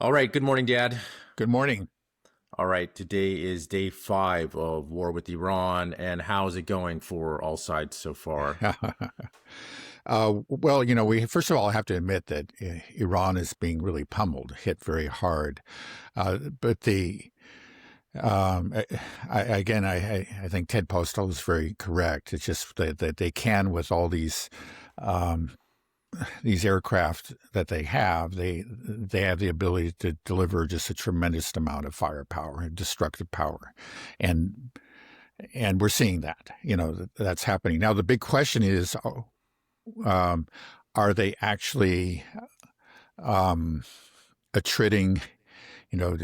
All right. Good morning, Dad. Good morning. All right. Today is day 5 of war with Iran. And how's it going for all sides so far? Well, we first of all have to admit that Iran is being really pummeled, hit very hard. But I think Ted Postel is very correct. It's just that they can, with all um, these aircraft that they have the ability to deliver just a tremendous amount of firepower and destructive power, and we're seeing that. That's happening now. The big question is, um, are they actually attriting? You know,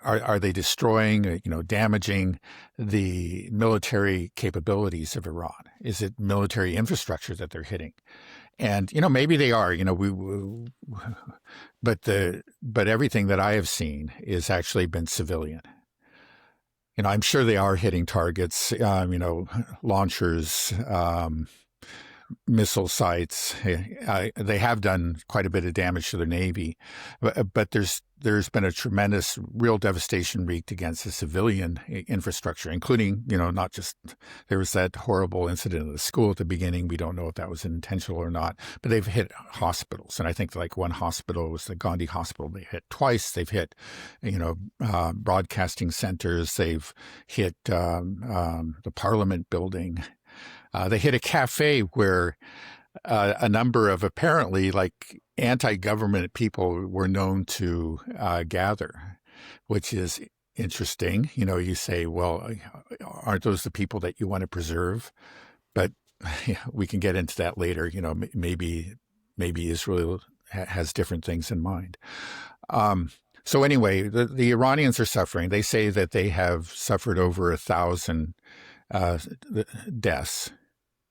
are they destroying? Damaging the military capabilities of Iran? Is it military infrastructure that they're hitting? And maybe they are. But everything that I have seen is actually been civilian. I'm sure they are hitting targets. Launchers, missile sites. They have done quite a bit of damage to their Navy, but there's been a tremendous, real devastation wreaked against the civilian infrastructure, including, not just, there was that horrible incident at the school at the beginning. We don't know if that was intentional or not, but they've hit hospitals. And I think like one hospital was the Gandhi Hospital. They hit twice. They've hit, broadcasting centers. They've hit the Parliament building. They hit a cafe where a number of apparently like anti-government people were known to gather, which is interesting. You say, well, aren't those the people that you want to preserve? But we can get into that later. Maybe Israel has different things in mind. So anyway, the Iranians are suffering. They say that they have suffered over 1,000 deaths.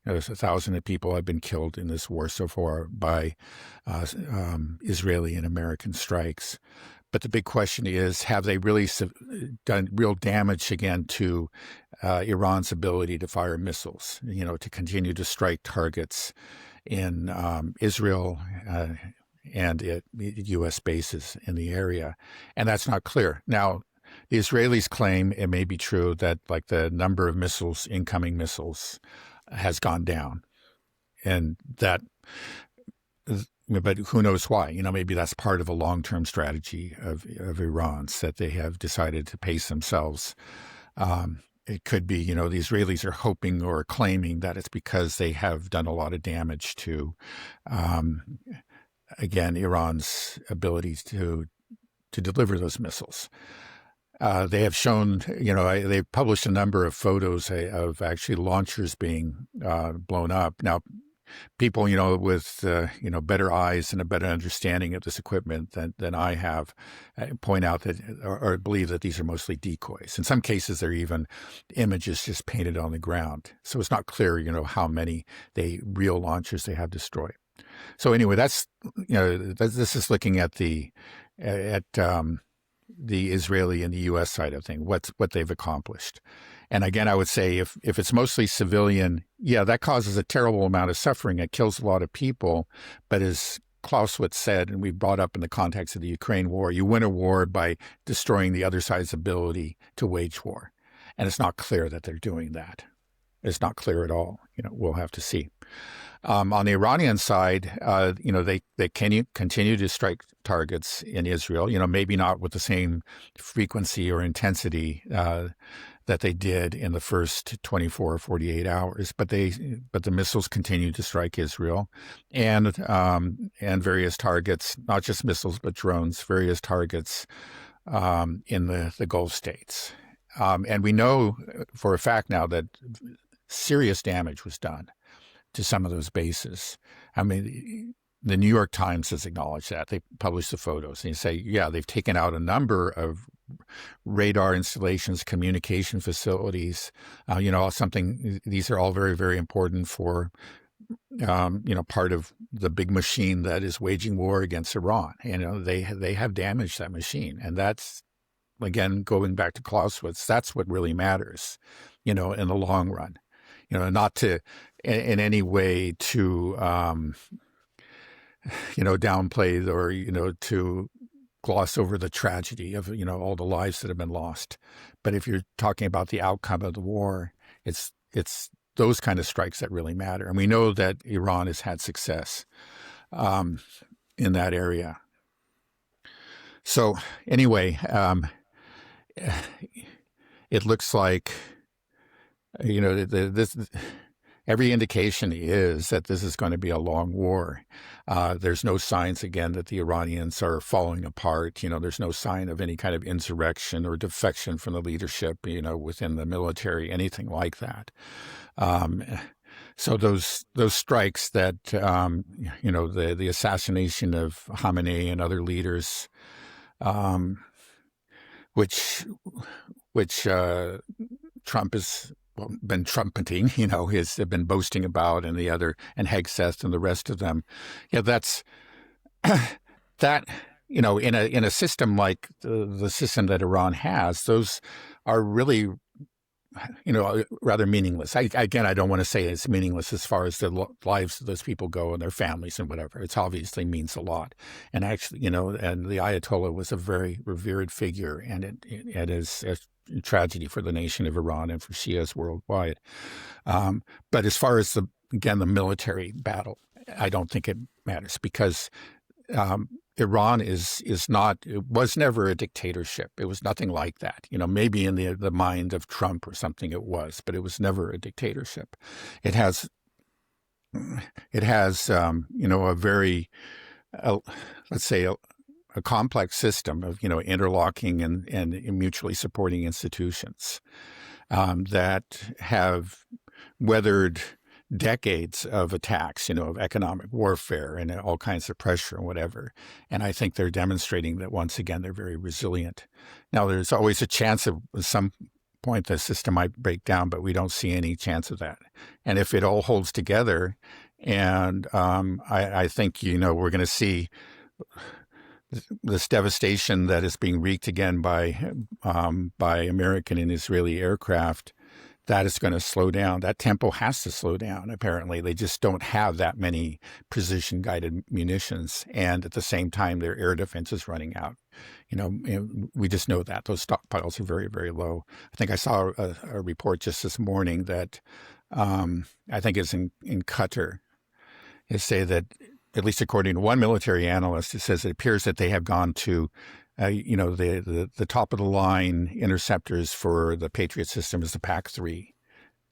There's 1,000 people have been killed in this war so far by Israeli and American strikes. But the big question is, have they really done real damage again to Iran's ability to fire missiles, to continue to strike targets in Israel and at U.S. bases in the area? And that's not clear. Now, the Israelis claim it may be true that like the number of missiles, incoming missiles, has gone down, and that, but who knows why? Maybe that's part of a long-term strategy of Iran's, that they have decided to pace themselves. It could be, the Israelis are hoping or claiming that it's because they have done a lot of damage to, again, Iran's ability to deliver those missiles. They have shown, they've published a number of photos of actually launchers being blown up. Now, people, with, better eyes and a better understanding of this equipment than I have, point out that, or believe that these are mostly decoys. In some cases, they're even images just painted on the ground. So it's not clear, how many real launchers they have destroyed. So anyway, this is looking at the Israeli and the U.S. side of things, what they've accomplished. And again, I would say if it's mostly civilian, yeah, that causes a terrible amount of suffering. It kills a lot of people. But as Clausewitz said, and we brought up in the context of the Ukraine war, you win a war by destroying the other side's ability to wage war. And it's not clear that they're doing that. It's not clear at all. We'll have to see. On the Iranian side, they can continue to strike targets in Israel, maybe not with the same frequency or intensity that they did in the first 24 or 48 hours, but the missiles continue to strike Israel and various targets, not just missiles, but drones, various targets in the Gulf states. And we know for a fact now that serious damage was done to some of those bases. I mean, the New York Times has acknowledged that. They published the photos and they say, yeah, they've taken out a number of radar installations, communication facilities, these are all very, very important for, part of the big machine that is waging war against Iran. They have damaged that machine. And that's, again, going back to Clausewitz, that's what really matters, in the long run. Not to in any way to downplayed or, to gloss over the tragedy of, all the lives that have been lost. But if you're talking about the outcome of the war, it's those kind of strikes that really matter. And we know that Iran has had success in that area. So anyway, it looks like, this every indication is that this is going to be a long war. There's no signs, again, that the Iranians are falling apart. There's no sign of any kind of insurrection or defection from the leadership, within the military, anything like that. So those strikes that, the assassination of Khamenei and other leaders, which Trump has been trumpeting, has been boasting about, and Hegseth and the rest of them. Yeah, that's that. In a system like the system that Iran has, those are really, rather meaningless. I don't want to say it's meaningless as far as the lives of those people go and their families and whatever. It obviously means a lot. And actually, and the Ayatollah was a very revered figure, and it is a tragedy for the nation of Iran and for Shias worldwide. But as far as the military battle, I don't think it matters, because Iran was never a dictatorship. It was nothing like that. Maybe in the mind of Trump or something it was, but it was never a dictatorship. It has a very, let's say, a complex system of, interlocking and mutually supporting institutions that have weathered decades of attacks, of economic warfare and all kinds of pressure and whatever. And I think they're demonstrating that, once again, they're very resilient. Now, there's always a chance of at some point the system might break down, but we don't see any chance of that. And if it all holds together, and I think, we're going to see this devastation that is being wreaked again by American and Israeli aircraft, that is going to slow down. That tempo has to slow down, apparently. They just don't have that many precision-guided munitions. And at the same time, their air defense is running out. We just know that. Those stockpiles are very, very low. I think I saw a report just this morning that I think is in Qatar. They say that, at least according to one military analyst, it says it appears that they have gone to the top of the line interceptors for the Patriot system is the PAC-3.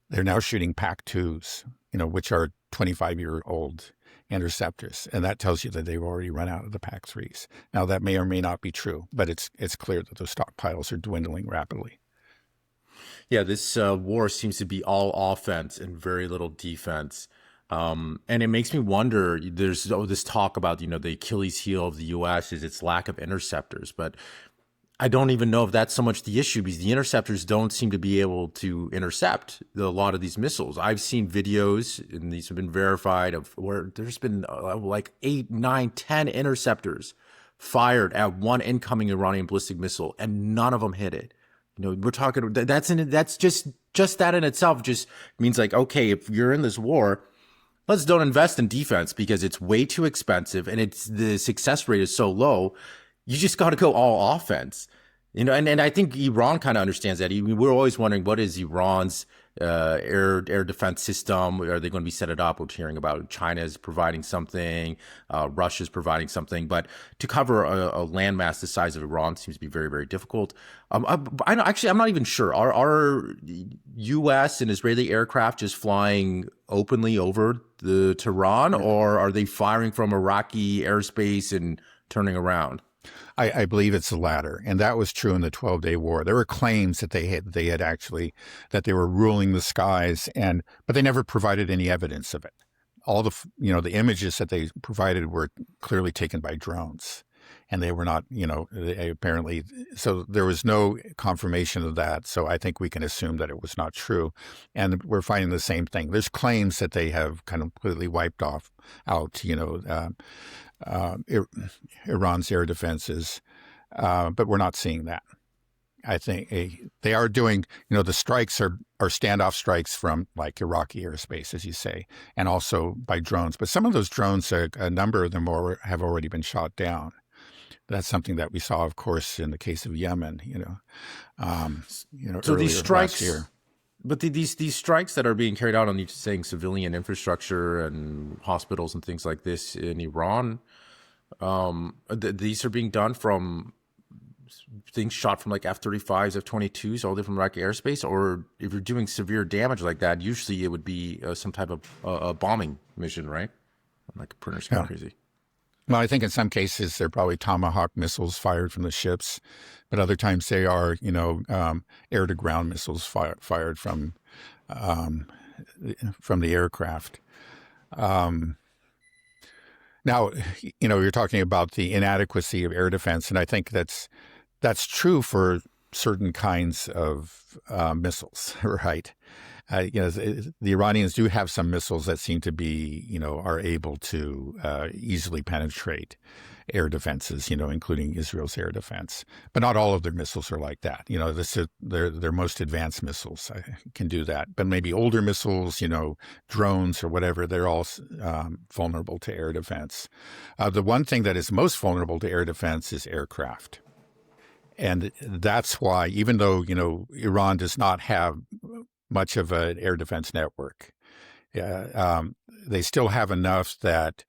They're now shooting PAC-2s, which are 25-year-old interceptors. And that tells you that they've already run out of the PAC-3s. Now, that may or may not be true, but it's clear that those stockpiles are dwindling rapidly. Yeah, this war seems to be all offense and very little defense. And it makes me wonder, there's this talk about, the Achilles heel of the U.S. is its lack of interceptors. But I don't even know if that's so much the issue, because the interceptors don't seem to be able to intercept a lot of these missiles. I've seen videos, and these have been verified, of where there's been like 8, 9, 10 interceptors fired at one incoming Iranian ballistic missile, and none of them hit it. We're talking, that's just that in itself just means, like, okay, if you're in this war, let's don't invest in defense, because it's way too expensive and the success rate is so low. You just got to go all offense, and I think Iran kind of understands that. We're always wondering, what is Iran's air defense system? Are they going to be set it up? We're hearing about China's providing something, Russia's providing something, but to cover a landmass the size of Iran seems to be very, very difficult. I'm not even sure. Are U.S. and Israeli aircraft just flying openly over the Tehran, or are they firing from Iraqi airspace and turning around? I believe it's the latter, and that was true in the 12-day war. There were claims that they had actually, that they were ruling the skies, but they never provided any evidence of it. All the images that they provided were clearly taken by drones, and they were not, apparently. So there was no confirmation of that. So I think we can assume that it was not true, and we're finding the same thing. There's claims that they have kind of completely wiped out, Iran's air defenses, but we're not seeing that. I think they are doing, the strikes are standoff strikes from like Iraqi airspace, as you say, and also by drones. But some of those drones, a number of them have already been shot down. That's something that we saw, of course, in the case of Yemen, So these earlier last year. strikes, but these strikes that are being carried out on, you saying civilian infrastructure and hospitals and things like this in Iran, these are being done from things shot from like F-35s, F-22s, all different Iraqi airspace. Or if you're doing severe damage like that, usually it would be some type of bombing mission, right? Like a printer's kind of crazy. Well, I think in some cases they're probably Tomahawk missiles fired from the ships, but other times they are, air-to-ground missiles fired from the aircraft. Now, you're talking about the inadequacy of air defense, and I think that's true for certain kinds of missiles, right? The Iranians do have some missiles that seem to be, are able to easily penetrate air defenses, including Israel's air defense. But not all of their missiles are like that. Their most advanced missiles can do that. But maybe older missiles, drones or whatever, they're all vulnerable to air defense. The one thing that is most vulnerable to air defense is aircraft. And that's why, even though, Iran does not have much of an air defense network, they still have enough that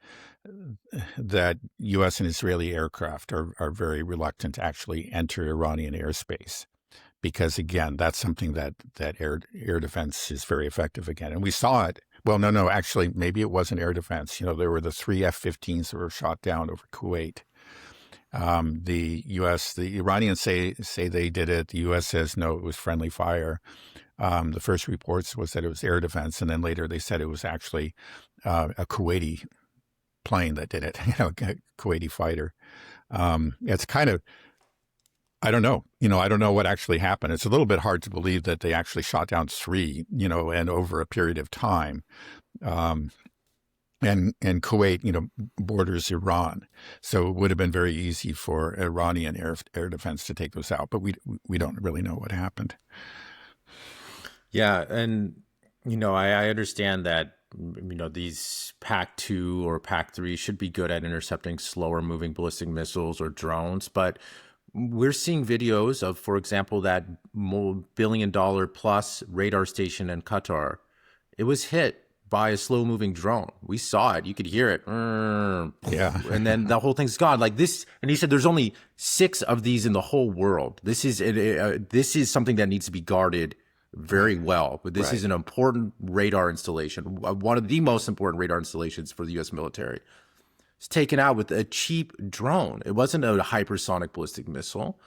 U.S. and Israeli aircraft are very reluctant to actually enter Iranian airspace. Because, again, that's something that air defense is very effective again. And we saw it. Well, no, actually, maybe it wasn't air defense. There were the 3 F-15s that were shot down over Kuwait. The Iranians say they did it. The U.S. says no, it was friendly fire. The first reports was that it was air defense, and then later they said it was actually a Kuwaiti plane that did it. A Kuwaiti fighter. It's kind of, I don't know. I don't know what actually happened. It's a little bit hard to believe that they actually shot down 3, and over a period of time. And Kuwait, borders Iran, so it would have been very easy for Iranian air defense to take those out. But we don't really know what happened. Yeah, and I understand that these PAC-2 or PAC-3 should be good at intercepting slower moving ballistic missiles or drones, but we're seeing videos of, for example, that billion-dollar plus radar station in Qatar. It was hit by a slow-moving drone. We saw it. You could hear it. Yeah. And then the whole thing's gone. Like this, and he said there's only 6 of these in the whole world. This is something that needs to be guarded very well. But this is an important radar installation, one of the most important radar installations for the U.S. military. It's taken out with a cheap drone. It wasn't a hypersonic ballistic missile.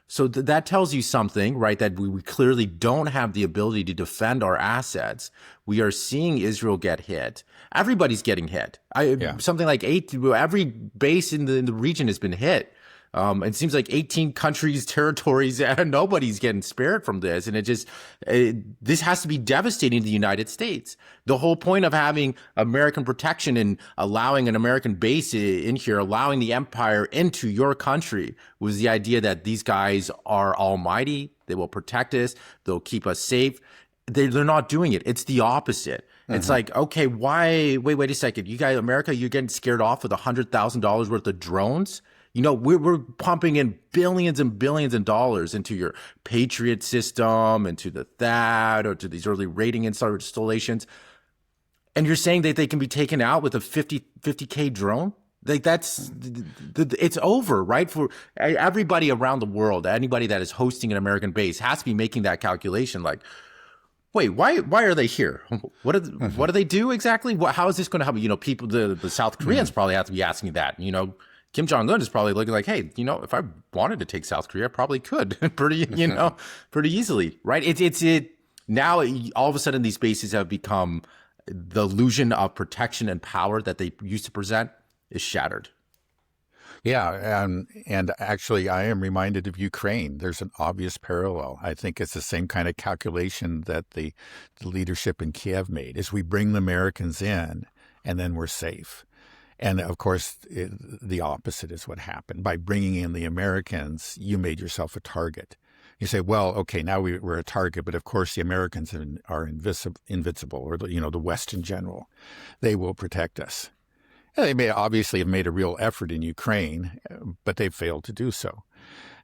So that tells you something, right? That we clearly don't have the ability to defend our assets. We are seeing Israel get hit. Everybody's getting hit. Something like every base in the region has been hit. It seems like 18 countries, territories, and nobody's getting spared from this. And this has to be devastating to the United States. The whole point of having American protection and allowing an American base in here, allowing the empire into your country, was the idea that these guys are almighty. They will protect us. They'll keep us safe. They're not doing it. It's the opposite. It's like, okay, why? Wait a second. You guys, America, you're getting scared off with $100,000 worth of drones. We're pumping in billions and billions of dollars into your Patriot system, into the THAAD, or to these early rating installations. And you're saying that they can be taken out with a 50K drone? Like it's over, right? For everybody around the world, anybody that is hosting an American base has to be making that calculation. Like, wait, why are they here? What do they do exactly? How is this going to help? People, the South Koreans probably have to be asking that. Kim Jong-un is probably looking like, hey, if I wanted to take South Korea, I probably could pretty easily, right? It now all of a sudden these bases have become the illusion of protection and power that they used to present is shattered. Yeah, and actually, I am reminded of Ukraine. There's an obvious parallel. I think it's the same kind of calculation that the leadership in Kiev made: is we bring the Americans in, and then we're safe. And of course, the opposite is what happened. By bringing in the Americans, you made yourself a target. You say, well, okay, now we're a target, but of course the Americans are invincible, or the West in general. They will protect us. And they may obviously have made a real effort in Ukraine, but they've failed to do so.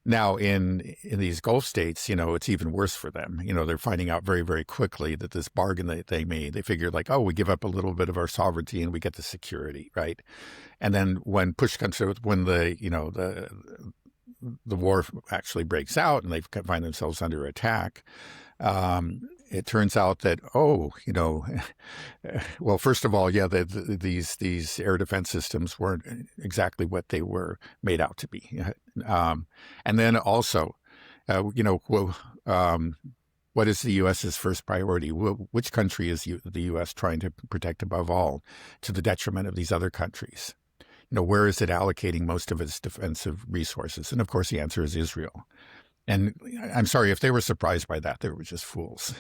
Now, in these Gulf states, it's even worse for them. They're finding out very, very quickly that this bargain that they made, they figured like, oh, we give up a little bit of our sovereignty and we get the security, right? And then when push comes to when the war actually breaks out and they find themselves under attack, it turns out that, well, first of all, yeah, these air defense systems weren't exactly what they were made out to be. And then also, what is the U.S.'s first priority? Which country is the U.S. trying to protect above all, to the detriment of these other countries? Where is it allocating most of its defensive resources? And of course, the answer is Israel. And I'm sorry, if they were surprised by that, they were just fools.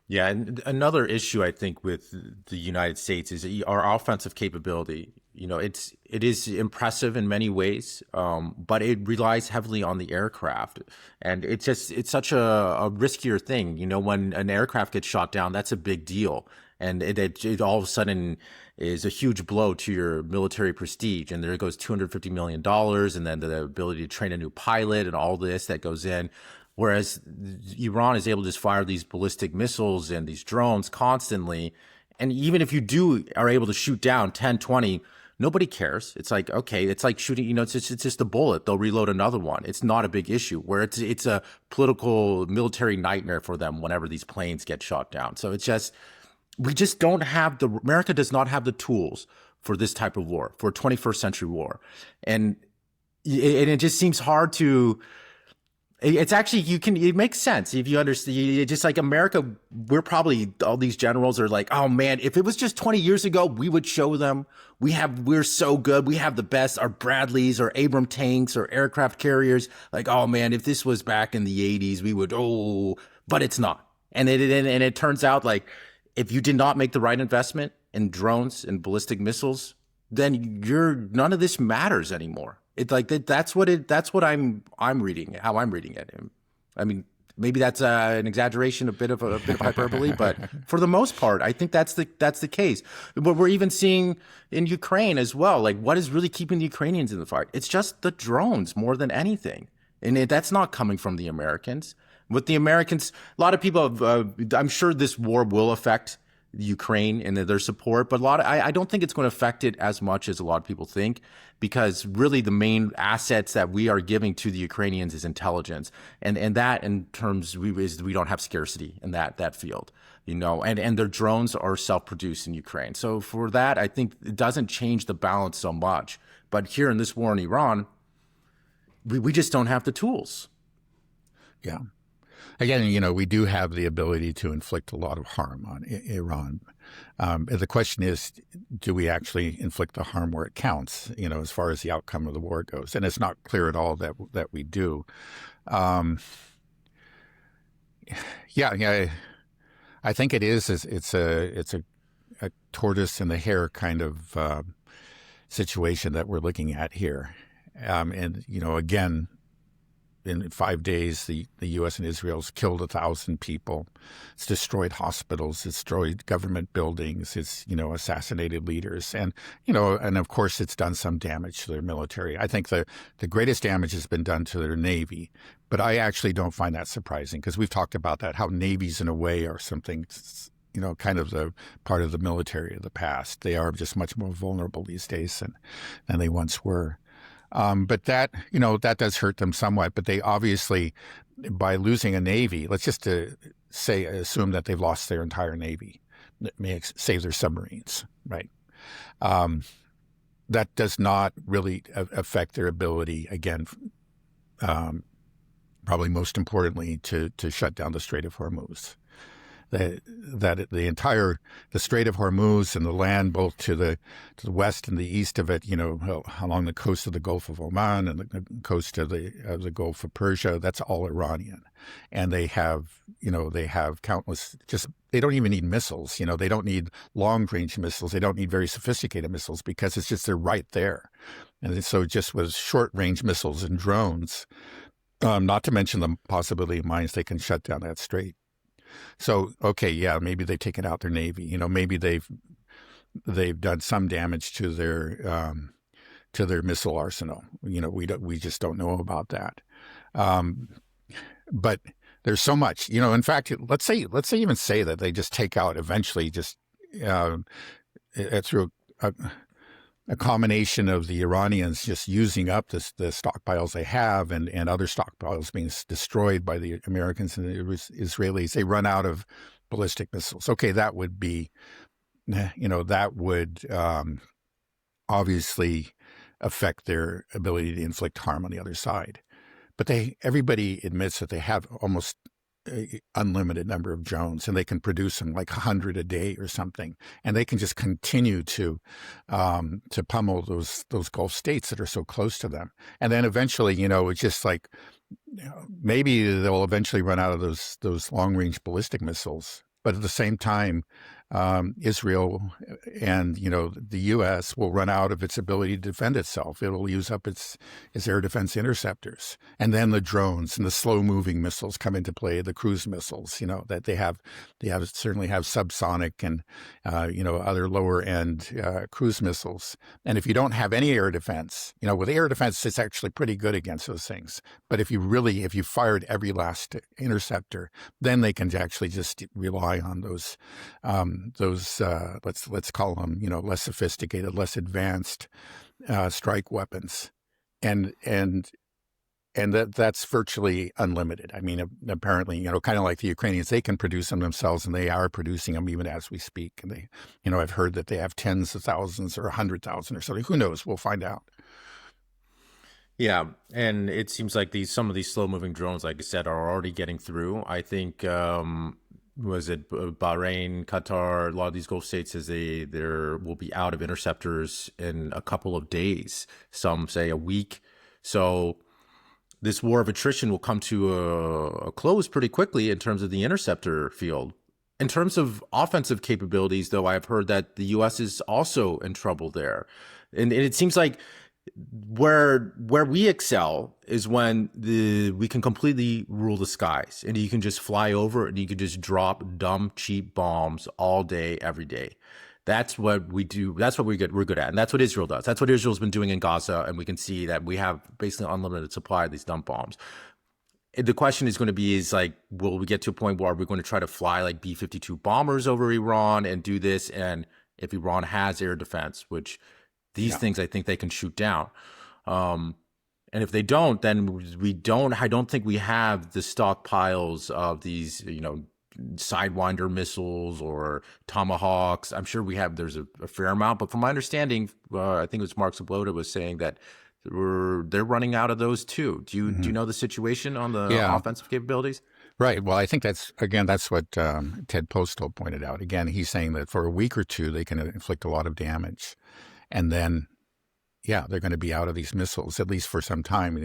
Yeah, and another issue I think with the United States is our offensive capability. It is impressive in many ways, but it relies heavily on the aircraft, and it's such a riskier thing. When an aircraft gets shot down, that's a big deal, and it all of a sudden is a huge blow to your military prestige. And there goes $250 million, and then the ability to train a new pilot and all this that goes in. Whereas Iran is able to just fire these ballistic missiles and these drones constantly. And even if you are able to shoot down 10, 20, nobody cares. It's like, okay, it's like shooting, it's just a bullet. They'll reload another one. It's not a big issue, where it's a political military nightmare for them whenever these planes get shot down. So we just don't have America does not have the tools for this type of war, for a 21st century war. And it just seems hard to, it's actually, it makes sense if you understand. Just like America, all these generals are like, oh man, if it was just 20 years ago, we would show them we're so good. We have the best, our Bradleys, our Abram tanks, our aircraft carriers. Like, oh man, if this was back in the 80s, we would, but it's not. And it turns out, like, if you did not make the right investment in drones and ballistic missiles, then none of this matters anymore. It's like that's what I'm reading, how I'm reading it. I mean, maybe that's an exaggeration, a bit of hyperbole, but for the most part, I think that's the case. But we're even seeing in Ukraine as well. Like, what is really keeping the Ukrainians in the fight? It's just the drones more than anything, and that's not coming from the Americans. With the Americans, a lot of people, I'm sure this war will affect Ukraine and their support, but I don't think it's going to affect it as much as a lot of people think, because really the main assets that we are giving to the Ukrainians is intelligence, and that in terms is we don't have scarcity in that field, and their drones are self-produced in Ukraine. So for that, I think it doesn't change the balance so much. But here in this war in Iran, we just don't have the tools. Yeah. Again, we do have the ability to inflict a lot of harm on Iran. The question is, do we actually inflict the harm where it counts, as far as the outcome of the war goes? And it's not clear at all that we do. Yeah, I think it is. It's a tortoise and the hare kind of situation that we're looking at here. And, again, in 5 days, the U.S. and Israel's killed 1,000 people. It's destroyed hospitals. It's destroyed government buildings. It's, assassinated leaders. And, and of course, it's done some damage to their military. I think the greatest damage has been done to their Navy. But I actually don't find that surprising, because we've talked about that, how navies in a way are something, kind of the part of the military of the past. They are just much more vulnerable these days than they once were. But that does hurt them somewhat. But they obviously, by losing a Navy, let's just assume that they've lost their entire Navy, save their submarines, right? That does not really affect their ability, again, probably most importantly, to shut down the Strait of Hormuz. The Strait of Hormuz and the land both to the west and the east of it, along the coast of the Gulf of Oman and the coast of the Gulf of Persia, that's all Iranian. And they have countless, they don't even need missiles. They don't need long-range missiles. They don't need very sophisticated missiles, because they're right there. And so just with short-range missiles and drones, Not to mention the possibility of mines, they can shut down that strait. So, okay, yeah, maybe they've taken out their navy. Maybe they've done some damage to their missile arsenal. We just don't know about that. Um, but there's so much. In fact, let's even say that they just take out eventually, just through a combination of the Iranians just using up the stockpiles they have, and other stockpiles being destroyed by the Americans and the Israelis. They run out of ballistic missiles. Okay, that would be, that would obviously affect their ability to inflict harm on the other side. But everybody admits that they have almost unlimited number of drones, and they can produce them like 100 a day or something, and they can just continue to pummel those Gulf states that are so close to them. And then eventually, it's just like, maybe they'll eventually run out of those long range ballistic missiles. But at the same time, Israel and the U.S. will run out of its ability to defend itself. It'll use up its air defense interceptors, and then the drones and the slow moving missiles come into play. The cruise missiles, that they certainly have subsonic and other lower end cruise missiles. And if you don't have any air defense, with air defense, it's actually pretty good against those things. But if you fired every last interceptor, then they can actually just rely on those let's call them less sophisticated, less advanced strike weapons, and that's virtually unlimited. I mean, apparently, kind of like the Ukrainians, they can produce them themselves, and they are producing them even as we speak. And they, I've heard that they have tens of thousands or 100,000 or something. Who knows? We'll find out. Yeah, and it seems like some of these slow moving drones, like I said, are already getting through. I think was it Bahrain, Qatar, a lot of these Gulf states says there will be out of interceptors in a couple of days. Some say a week. So this war of attrition will come to a close pretty quickly in terms of the interceptor field. In terms of offensive capabilities, though, I've heard that the U.S. is also in trouble there. And it seems like where we excel is when we can completely rule the skies, and you can just fly over and you can just drop dumb, cheap bombs all day, every day. That's what we do. That's what we're good at. And that's what Israel does. That's what Israel's been doing in Gaza. And we can see that we have basically unlimited supply of these dumb bombs. The question is going to be will we get to a point where we're going to try to fly like B-52 bombers over Iran and do this? And if Iran has air defense, which these things I think they can shoot down. And if they don't, then I don't think we have the stockpiles of these, Sidewinder missiles or Tomahawks. I'm sure there's a fair amount, but from my understanding, I think it was Mark Zablota was saying that they're running out of those too. Do you know the situation on the offensive capabilities? Right. Well, I think that's what Ted Postal pointed out. Again, he's saying that for a week or two, they can inflict a lot of damage. And then, they're going to be out of these missiles, at least for some time.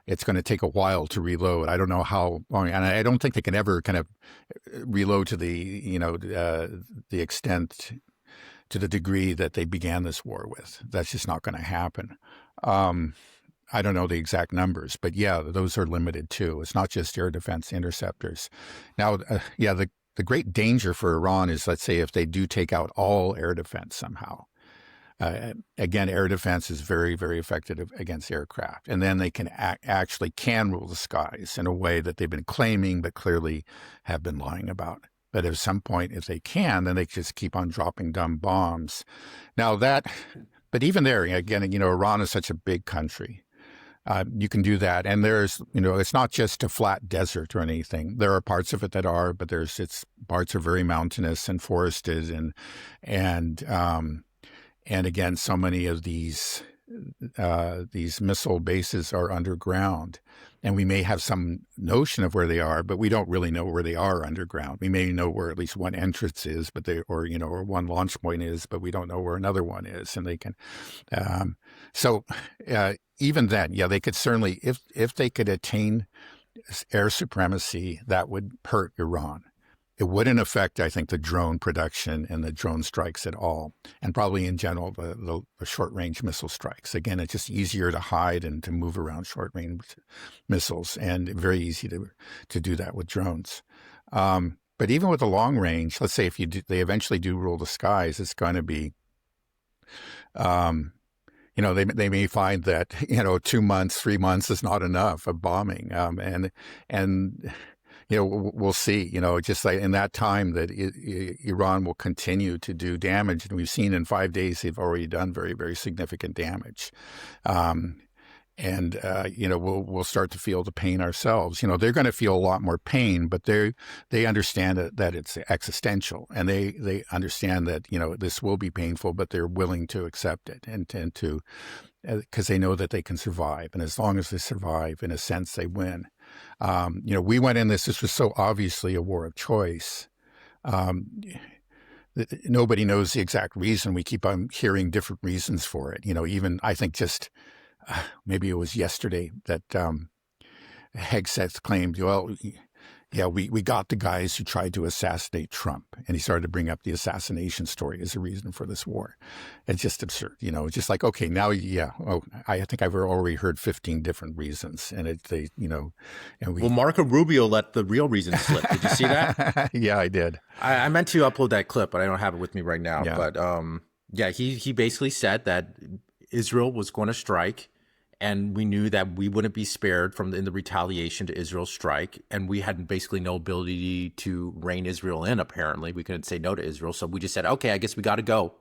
It's going to take a while to reload. I don't know how long, and I don't think they can ever kind of reload to the extent, to the degree that they began this war with. That's just not going to happen. I don't know the exact numbers, but those are limited too. It's not just air defense interceptors. Now, the great danger for Iran is, let's say, if they do take out all air defense somehow. Again, air defense is very, very effective against aircraft. And then they can actually rule the skies in a way that they've been claiming, but clearly have been lying about. But at some point, if they can, then they just keep on dropping dumb bombs. But even there, again, Iran is such a big country. You can do that. And there's, it's not just a flat desert or anything. There are parts of it that are, but parts are very mountainous and forested and again, so many of these missile bases are underground, and we may have some notion of where they are, but we don't really know where they are underground. We may know where at least one entrance is, or one launch point is, but we don't know where another one is. And they can, even then, they could certainly, if they could attain air supremacy, that would hurt Iran. It wouldn't affect, I think, the drone production and the drone strikes at all, and probably in general the short-range missile strikes. Again, it's just easier to hide and to move around short-range missiles, and very easy to do that with drones. But even with the long range, let's say if they eventually do rule the skies, it's going to be, they may find that 2 months, 3 months is not enough of bombing, and we'll see. Just like in that time that Iran will continue to do damage, and we've seen in 5 days they've already done very, very significant damage. We'll start to feel the pain ourselves. They're going to feel a lot more pain, but they understand that it's existential, and they understand that this will be painful, but they're willing to accept it and to because they know that they can survive, and as long as they survive, in a sense, they win. We went in this. This was so obviously a war of choice. Nobody knows the exact reason. We keep on hearing different reasons for it. Even I think just maybe it was yesterday that Hegseth claimed, well, yeah, we got the guys who tried to assassinate Trump. And he started to bring up the assassination story as a reason for this war. It's just absurd. It's just like, okay, now, I think I've already heard 15 different reasons. And well, Marco Rubio let the real reason slip. Did you see that? Yeah, I did. I meant to upload that clip, but I don't have it with me right now. Yeah. But he basically said that Israel was going to strike, and we knew that we wouldn't be spared in the retaliation to Israel's strike. And we had basically no ability to rein Israel in, apparently. We couldn't say no to Israel. So we just said, okay, I guess we got to go.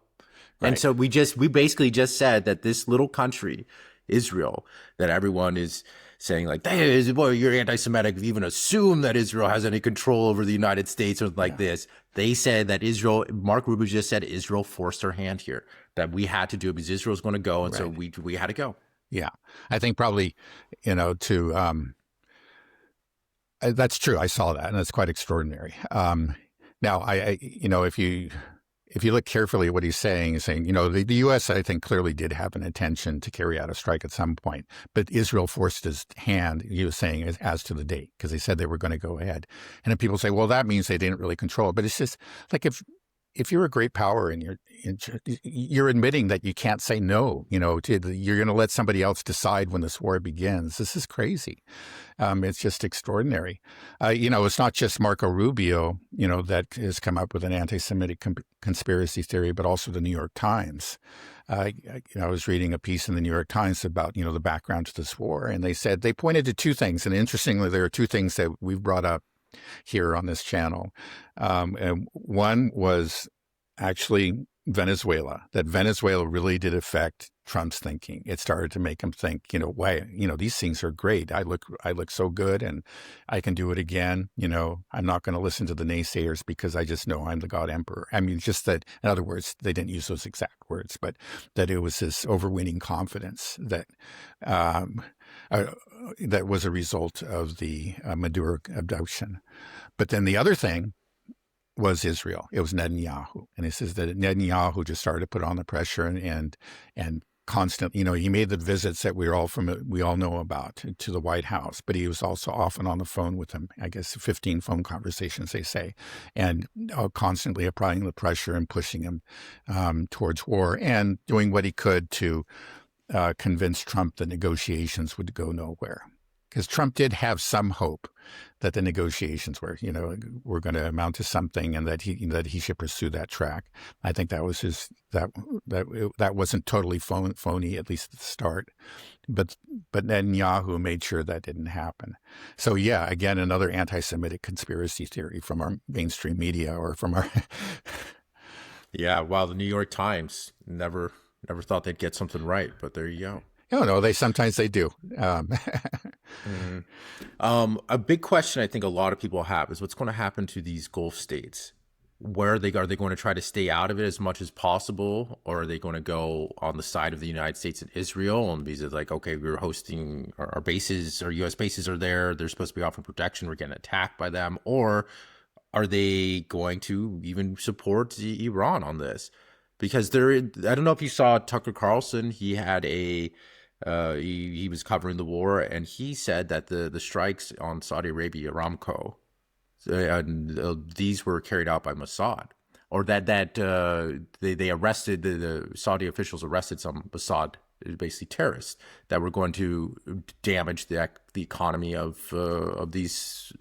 Right. And so we basically just said that this little country, Israel, that everyone is saying like, hey, boy, you're anti-Semitic if you even assume that Israel has any control over the United States or like this. They said that Mark Rubio just said Israel forced her hand here, that we had to do it because Israel's going to go. And so we had to go. Yeah, I think probably, that's true. I saw that, and it's quite extraordinary. Now, if you look carefully at what he's saying, the U.S., I think, clearly did have an intention to carry out a strike at some point, but Israel forced his hand, he was saying, as to the date, because they said they were going to go ahead. And then people say, well, that means they didn't really control it. But it's just like if you're a great power and you're admitting that you can't say no, you're going to let somebody else decide when this war begins. This is crazy. It's just extraordinary. It's not just Marco Rubio, that has come up with an anti-Semitic conspiracy theory, but also the New York Times. I was reading a piece in the New York Times about, the background to this war, and they pointed to two things. And interestingly, there are two things that we've brought up here on this channel. And one was actually Venezuela, that Venezuela really did affect Trump's thinking. It started to make him think, why, these things are great. I look so good and I can do it again. I'm not going to listen to the naysayers because I just know I'm the God Emperor. I mean, just that, in other words, they didn't use those exact words, but that it was this overweening confidence that, that was a result of the Maduro abduction. But then the other thing was Israel. It was Netanyahu. And it says that Netanyahu just started to put on the pressure and constantly, he made the visits that we all know about to the White House, but he was also often on the phone with them, I guess 15 phone conversations, they say, and constantly applying the pressure and pushing him towards war and doing what he could to convince Trump that negotiations would go nowhere. Because Trump did have some hope that the negotiations were going to amount to something, and that he should pursue that track. I think that was that wasn't totally phony, at least at the start. But Netanyahu made sure that didn't happen. So yeah, again, another anti-Semitic conspiracy theory from our mainstream media or from our. Yeah, wow, the New York Times never thought they'd get something right, but there you go. No, sometimes they do. A big question I think a lot of people have is what's going to happen to these Gulf states? Where are they going to try to stay out of it as much as possible, or are they going to go on the side of the United States and Israel? And because it's like, okay, we're hosting our bases, our U.S. bases are there. They're supposed to be offering protection. We're getting attacked by them. Or are they going to even support Iran on this? Because I don't know if you saw Tucker Carlson. He had he was covering the war, and he said that the strikes on Saudi Arabia, Aramco, And these were carried out by Mossad, or they arrested the Saudi officials arrested some Mossad, basically terrorists, that were going to damage the economy of these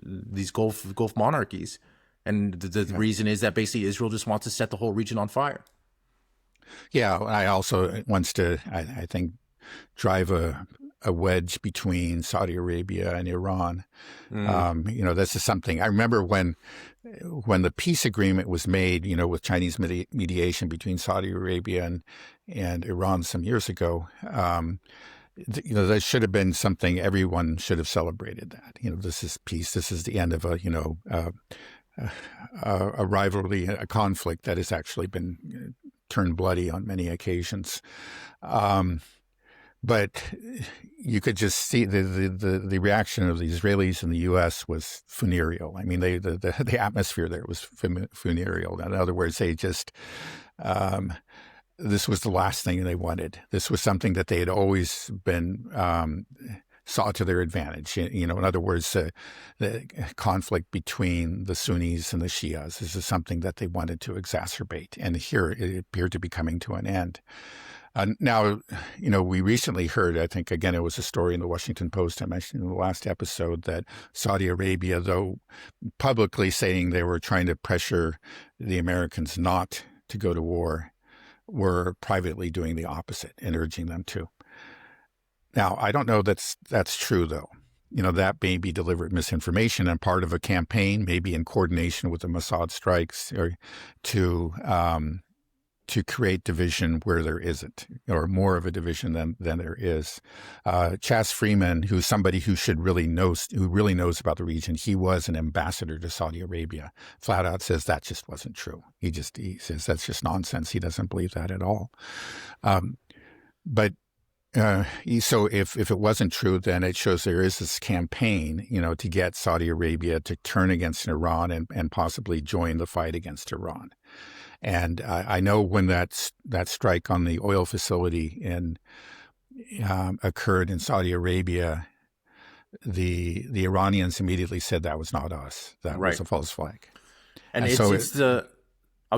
Gulf monarchies. And the reason is that basically Israel just wants to set the whole region on fire. Yeah, I also wants to, I think, drive a wedge between Saudi Arabia and Iran. This is something I remember when the peace agreement was made, with Chinese mediation between Saudi Arabia and Iran some years ago. That should have been something everyone should have celebrated. That this is peace. This is the end of a rivalry, a conflict that has actually been turned bloody on many occasions. But you could just see the reaction of the Israelis and the U.S. was funereal. I mean, the atmosphere there was funereal. In other words, they just this was the last thing they wanted. This was something that they had always been saw to their advantage. In other words, the conflict between the Sunnis and the Shias. This is something that they wanted to exacerbate, and here it appeared to be coming to an end. Now, we recently heard, I think, again, it was a story in the Washington Post I mentioned in the last episode, that Saudi Arabia, though publicly saying they were trying to pressure the Americans not to go to war, were privately doing the opposite and urging them to. Now, I don't know that's true, though. That may be deliberate misinformation and part of a campaign, maybe in coordination with the Mossad strikes, or to create division where there isn't, or more of a division than there is. Chas Freeman, who's somebody who really knows about the region, he was an ambassador to Saudi Arabia, flat out says that just wasn't true. He says that's just nonsense. He doesn't believe that at all. So if it wasn't true, then it shows there is this campaign, to get Saudi Arabia to turn against Iran and possibly join the fight against Iran. And I know when that strike on the oil facility occurred in Saudi Arabia, the Iranians immediately said that was not us. That was a false flag. And I was going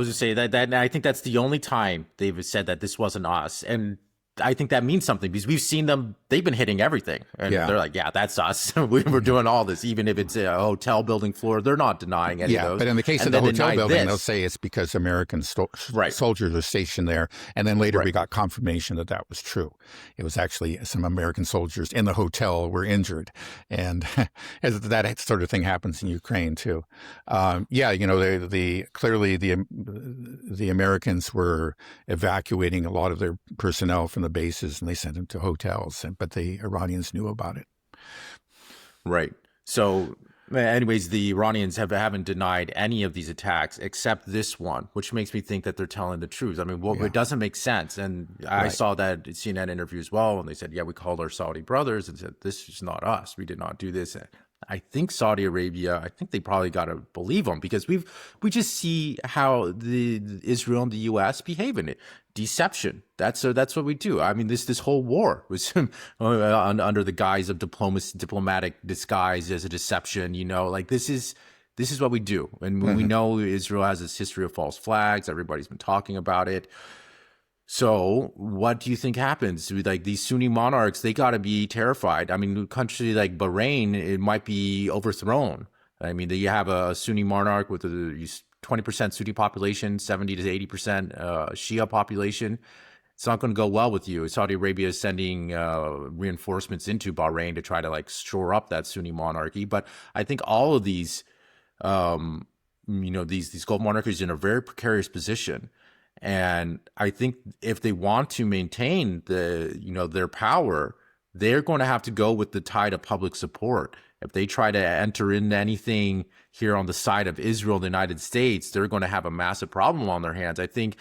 to say that I think that's the only time they've said that this wasn't us. And I think that means something, because we've seen them, they've been hitting everything. And they're like, yeah, that's us. We were doing all this, even if it's a hotel building floor. They're not denying any of those. But in the case of the hotel building, they'll say it's because American soldiers are stationed there. And then later we got confirmation that was true. It was actually some American soldiers in the hotel were injured. And that sort of thing happens in Ukraine too. Clearly the Americans were evacuating a lot of their personnel from the bases, and they sent them to hotels, but the Iranians knew about it. Right. So anyways, the Iranians haven't denied any of these attacks except this one, which makes me think that they're telling the truth. I mean, it doesn't make sense. And I saw that CNN interview as well, and they said, we called our Saudi brothers and said, this is not us. We did not do this. I think Saudi Arabia, they probably got to believe them, because we just see how the Israel and the U.S. behave in it. Deception. That's what we do. I mean, this whole war was under the guise of diplomatic disguise as a deception. This is what we do. And we know Israel has this history of false flags. Everybody's been talking about it. So what do you think happens? Like, these Sunni monarchs, they got to be terrified. I mean, a country like Bahrain, it might be overthrown. I mean, you have a Sunni monarch with a 20% Sunni population, 70 to 80% Shia population. It's not going to go well with you. Saudi Arabia is sending reinforcements into Bahrain to try to shore up that Sunni monarchy. But I think all of these, these Gulf monarchies are in a very precarious position. And I think if they want to maintain their power, they're going to have to go with the tide of public support. If they try to enter into anything here on the side of Israel, the United States, they're going to have a massive problem on their hands. I think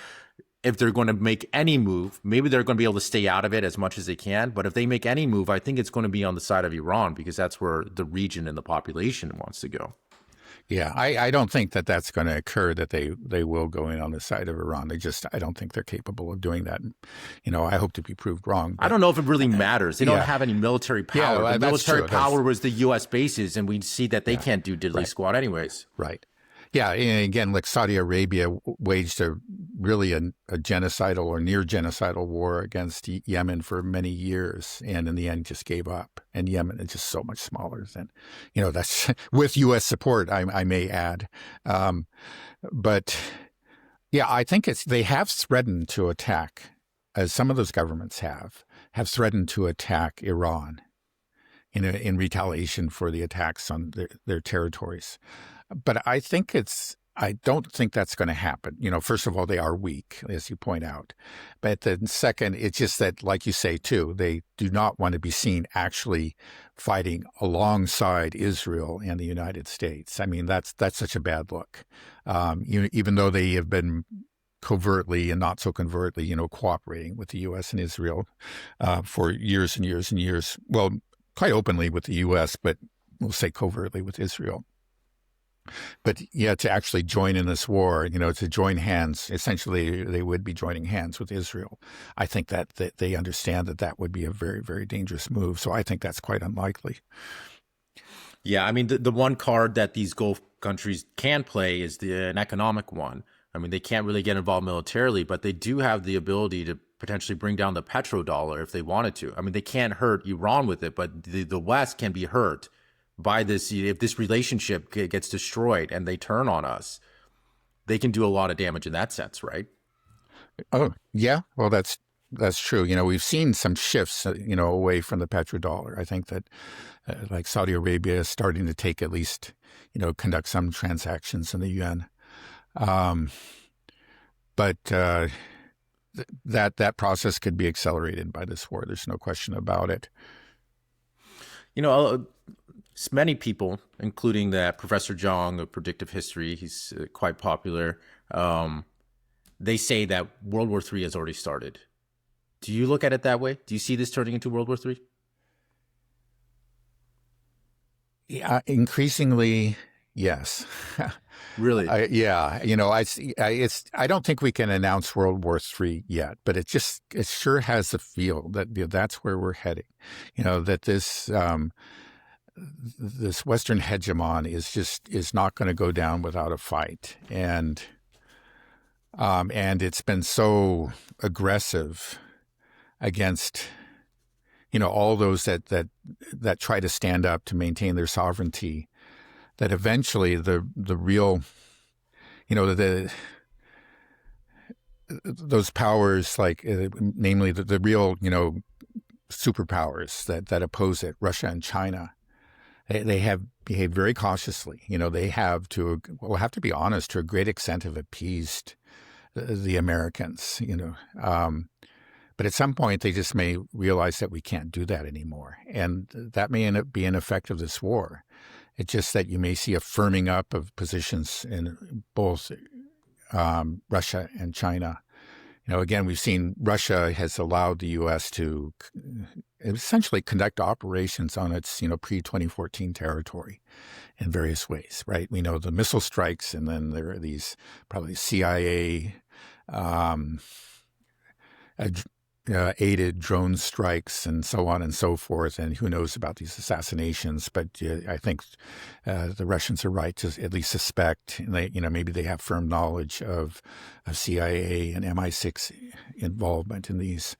if they're going to make any move, maybe they're going to be able to stay out of it as much as they can. But if they make any move, I think it's going to be on the side of Iran, because that's where the region and the population wants to go. Yeah, I don't think that that's going to occur, that they will go in on the side of Iran. I don't think they're capable of doing that. I hope to be proved wrong. I But don't know if it really matters. They don't yeah, have any military yeah, power. The that's military true. power was the U.S. bases, and we see that they Yeah, can't do diddly right. squat anyways. Right. Yeah. And again, like Saudi Arabia waged really a genocidal or near genocidal war against Yemen for many years, and in the end just gave up. And Yemen is just so much smaller than, that's with U.S. support, I may add. But yeah, I think they have threatened to attack, as some of those governments have threatened to attack Iran in retaliation for the attacks on their territories. But I don't think that's going to happen. First of all, they are weak, as you point out. But then second, it's just that, like you say, too, they do not want to be seen actually fighting alongside Israel and the United States. I mean, that's such a bad look. Even though they have been covertly and not so covertly, cooperating with the U.S. and Israel for years and years and years. Well, quite openly with the U.S., but we'll say covertly with Israel. But yeah, to actually join in this war, to join hands, essentially they would be joining hands with Israel. I think that they understand that would be a very, very dangerous move. So I think that's quite unlikely. Yeah, I mean, the one card that these Gulf countries can play is an economic one. I mean, they can't really get involved militarily, but they do have the ability to potentially bring down the petrodollar if they wanted to. I mean, they can't hurt Iran with it, but the West can be hurt by this. If this relationship gets destroyed and they turn on us, they can do a lot of damage in that sense, right? Oh, yeah. Well, that's true. We've seen some shifts, away from the petrodollar. I think that like Saudi Arabia is starting to take, at least, conduct some transactions in the yuan. But that process could be accelerated by this war. There's no question about it. Many people, including that Professor Zhang of predictive history, he's quite popular. They say that World War III has already started. Do you look at it that way? Do you see this turning into World War III? Yeah, increasingly, yes. Really? Yeah. I don't think we can announce World War III yet, but it sure has the feel that that's where we're heading. That this Western hegemon is not going to go down without a fight, and it's been so aggressive against all those that try to stand up to maintain their sovereignty, that eventually the real those powers, like namely the real superpowers that oppose it, Russia and China, they have behaved very cautiously. They have to be honest, to a great extent have appeased the Americans. But at some point they just may realize that we can't do that anymore, and that may end up being an effect of this war. It's just that you may see a firming up of positions in both Russia and China. Again, we've seen Russia has allowed the U.S. to essentially conduct operations on its, pre-2014 territory in various ways, right? We know the missile strikes, and then there are these probably CIA aided drone strikes and so on and so forth. And who knows about these assassinations? But I think the Russians are right to at least suspect, and maybe they have firm knowledge of CIA and MI6 involvement in these.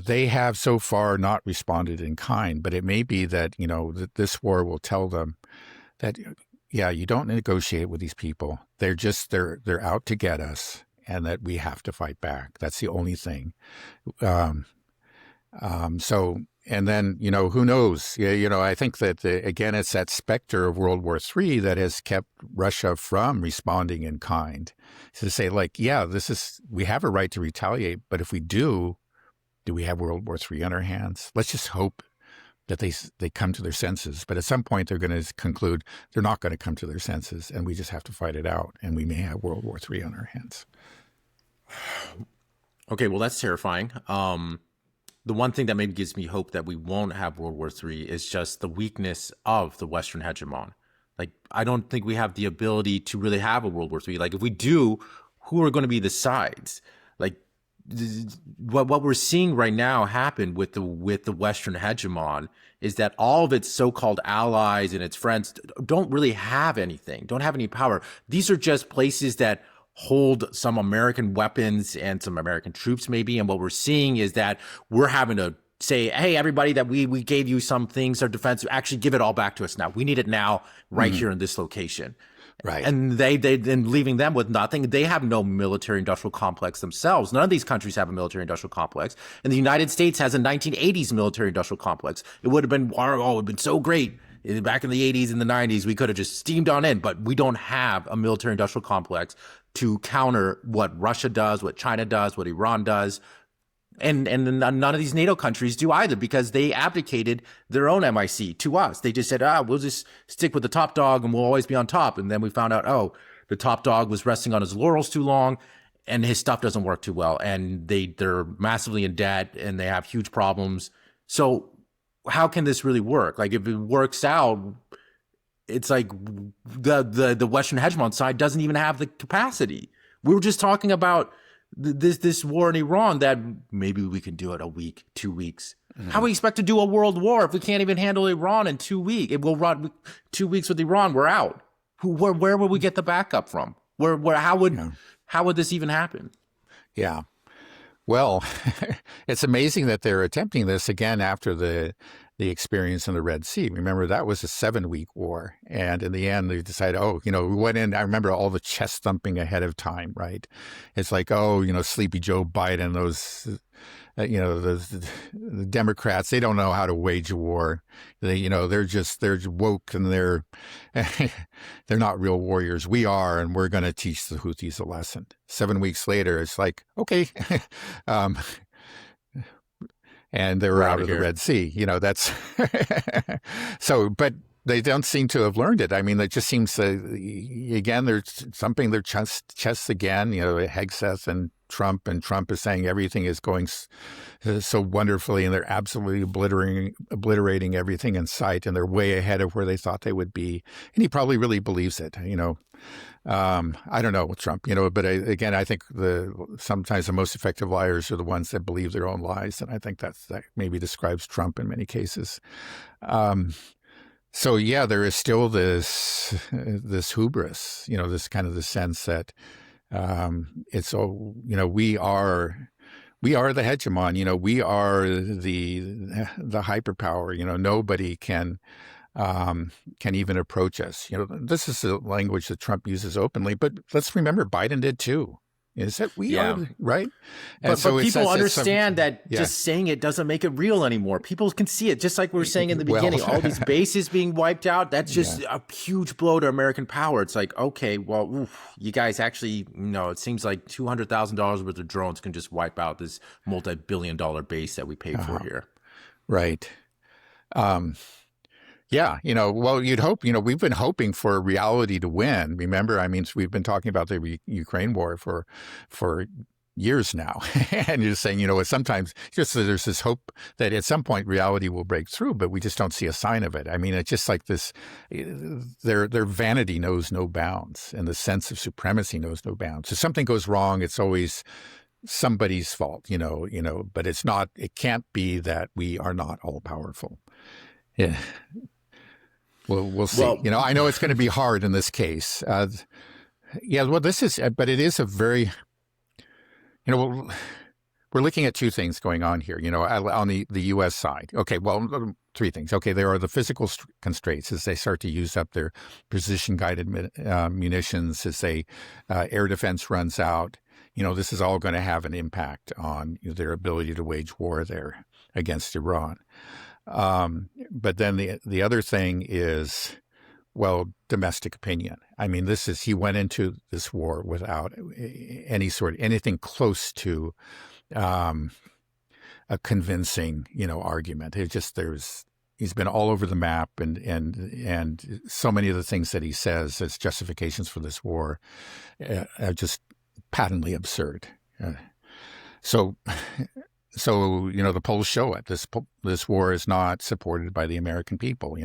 They have so far not responded in kind, but it may be that, that this war will tell them that, yeah, you don't negotiate with these people. They're out to get us, and that we have to fight back. That's the only thing. So, and then, who knows? I think that, again, it's that specter of World War III that has kept Russia from responding in kind. To say, like, yeah, we have a right to retaliate, but if we do we have World War III on our hands? Let's just hope that they come to their senses. But at some point, they're going to conclude they're not going to come to their senses, and we just have to fight it out, and we may have World War III on our hands. Okay, well, that's terrifying. The one thing that maybe gives me hope that we won't have World War III is just the weakness of the Western hegemon. Like, I don't think we have the ability to really have a World War III. Like, if we do, who are going to be the sides? Like, what we're seeing right now happen with the Western hegemon is that all of its so-called allies and its friends don't really have anything, don't have any power. These are just places that hold some American weapons and some American troops, maybe. And what we're seeing is that we're having to say, hey, everybody, that we gave you some things, our defense, actually give it all back to us now. We need it now, right here in this location. Right. And they then leaving them with nothing. They have no military industrial complex themselves. None of these countries have a military industrial complex. And the United States has a 1980s military industrial complex. It would have been, oh, it would have been so great. Back in the 80s and the 90s, we could have just steamed on in, but we don't have a military industrial complex to counter what Russia does, what China does, what Iran does. And none of these NATO countries do either, because they abdicated their own MIC to us. They just said, we'll just stick with the top dog and we'll always be on top. And then we found out, the top dog was resting on his laurels too long and his stuff doesn't work too well. And they're massively in debt and they have huge problems. So how can this really work? Like, if it works out, it's like the Western hegemon side doesn't even have the capacity. We were just talking about this war in Iran, that maybe we can do it a week, 2 weeks. How we expect to do a world war if we can't even handle Iran in 2 weeks? It will run 2 weeks with Iran. We're out. Where would we get the backup from? How would this even happen? Yeah. Well, it's amazing that they're attempting this again after the experience in the Red Sea. Remember, that was a 7-week war. And in the end, they decided, we went in. I remember all the chest thumping ahead of time, right? It's like, sleepy Joe Biden, those, the Democrats, they don't know how to wage a war. They're woke and they're not real warriors. We are, and we're going to teach the Houthis a lesson. 7 weeks later, it's like, okay, and they were out of the Red Sea. That's so, but they don't seem to have learned it. I mean, it just seems again, they're thumping their chests again, Hegseth and Trump is saying everything is going so wonderfully and they're absolutely obliterating everything in sight and they're way ahead of where they thought they would be. And he probably really believes it, I don't know with Trump, but again, I think sometimes the most effective liars are the ones that believe their own lies. And I think that maybe describes Trump in many cases. So yeah, there is still this hubris, this kind of the sense that it's we are the hegemon, we are the hyperpower, nobody can even approach us. This is the language that Trump uses openly, but let's remember Biden did too. Is that we are, right? But people understand that just saying it doesn't make it real anymore. People can see it, just like we were saying in the beginning. All these bases being wiped out, that's just a huge blow to American power. It's like, okay, well, you guys actually, it seems like $200,000 worth of drones can just wipe out this multi-billion-dollar base that we paid for here. Right. Yeah, well, you'd hope, we've been hoping for reality to win. Remember, I mean, we've been talking about the Ukraine war for years now. And you're saying, sometimes just there's this hope that at some point reality will break through, but we just don't see a sign of it. I mean, it's just like this, their vanity knows no bounds and the sense of supremacy knows no bounds. If something goes wrong, it's always somebody's fault, but it can't be that we are not all powerful. Yeah. We'll see. Well, I know it's going to be hard in this case. But it is a very, we're looking at two things going on here, on the U.S. side. Okay, well, three things. Okay, there are the physical constraints as they start to use up their precision-guided munitions, as air defense runs out. This is all going to have an impact on their ability to wage war there against Iran. But then the other thing is, domestic opinion. I mean, he went into this war without anything close to a convincing, argument. He's been all over the map, and so many of the things that he says as justifications for this war are just patently absurd. So So, the polls show it. This war is not supported by the American people.